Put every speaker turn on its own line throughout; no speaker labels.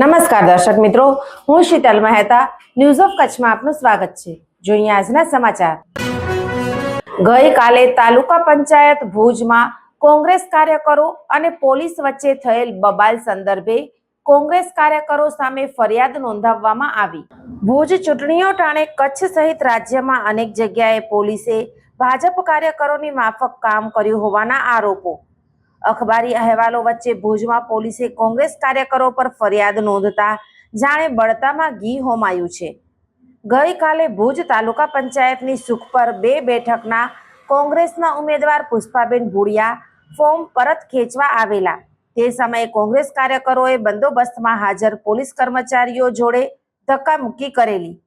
નમસ્કાર દર્શક મિત્રો, હું શીતલ મહેતા ન્યૂઝ ઓફ કચ્છમાં આપનું સ્વાગત છે। જોઈએ આજના સમાચાર। ગઈકાલે તાલુકા પંચાયત ભુજમાં કોંગ્રેસ કાર્યકરો અને પોલીસ વચ્ચે થયેલ બબાલ સંદર્ભે કોંગ્રેસ કાર્યકરો સામે ફરિયાદ નોંધાવવામાં આવી। ભુજ ચૂંટણીઓ ટાણે કચ્છ સહિત રાજ્યમાં અનેક જગ્યાએ પોલીસે ભાજપ કાર્યકરોની માફક કામ કર્યું હોવાના આરોપો। અખબારી અહેવાલો વચ્ચે ભુજમાં પોલીસે કોંગ્રેસ કાર્યકરો પર ફરિયાદ નોંધતા જાણે બળતામાં ઘી હોમાયું છે। ગઈકાલે ભુજ તાલુકા પંચાયતની સુખપર 2 બેઠકના કોંગ્રેસના ઉમેદવાર પુષ્પાબેન ભુડિયા ફોર્મ પરત ખેંચવા આવેલા તે સમયે કોંગ્રેસ કાર્યકરોએ બંદોબસ્તમાં હાજર પોલીસ કર્મચારીઓ જોડે ધક્કામુક્કી કરેલી।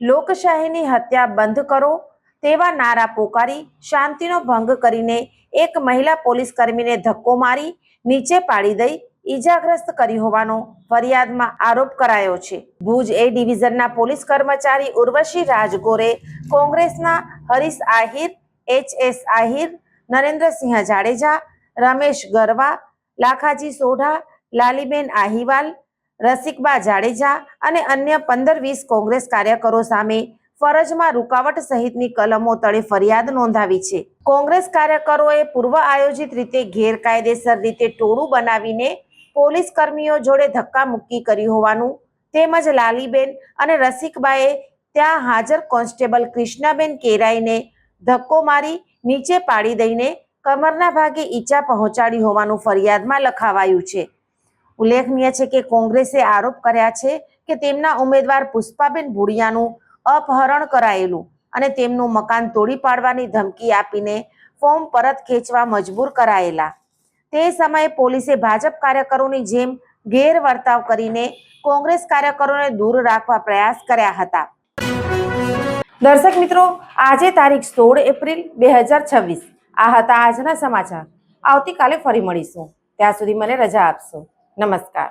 લોકશાહીની હત્યા બંધ કરો તેવા નારા પોકારી શાંતિનો ભંગ કરીને એક મહિલા પોલીસ કર્મીને ધક્કો મારી નીચે પાડી દઈ ઈજાગ્રસ્ત કરી હોવાનો ફરિયાદમાં આરોપ કરાયો છે। ભુજ એ ડિવિઝનના પોલીસ કર્મચારી ઉર્વશી રાજગોરે કોંગ્રેસના હરીશ આહિર, HS આહિર, નરેન્દ્રસિંહ જાડેજા, રમેશ ગરવા, લાખાજી સોઢા, લાલીબેન આહીવાલ, રસિકબા જાડેજા અને અન્ય 15-20 કોંગ્રેસ કાર્યકરો સામે ફરજમાં રૂકાવટ સહિતની કલમો તળે ફરિયાદ નોંધાવી છે। કોંગ્રેસ કાર્યકરોએ પૂર્વ આયોજિત રીતે ગેરકાયદેસર રીતે ટોળું બનાવીને પોલીસ કર્મીઓ જોડે ધક્કામુક્કી કરી હોવાનું તેમજ લાલીબેન અને રસિકબાએ ત્યાં હાજર કોન્સ્ટેબલ કૃષ્ણાબેન કેરાઈને ધક્કો મારી નીચે પાડી દઈને કમરના ભાગે ઈજા પહોંચાડી હોવાનું ફરિયાદમાં લખાવાયું છે। ઉલ્લેખનીય છે કે કોંગ્રેસે આરોપ કર્યા છે કે તેમના ઉમેદવાર પુષ્પાબેન ભુડિયાનું અપહરણ કરાયેલું અને તેમનું મકાન તોડી પાડવાની ધમકી આપીને ફોર્મ પરત ખેંચવા મજબૂર કરાયેલા। તે સમયે પોલીસે ભાજપ કાર્યકરોની જેમ ગેરવર્તાવ કરીને કોંગ્રેસ કાર્યકરોને દૂર રાખવા પ્રયાસ કર્યા હતા। દર્શક મિત્રો, આજે તારીખ 16 એપ્રિલ 2026 આ હતા આજના સમાચાર। આવતીકાલે ફરી મળીશું, ત્યાં સુધી મને રજા આપશો। નમસ્કાર।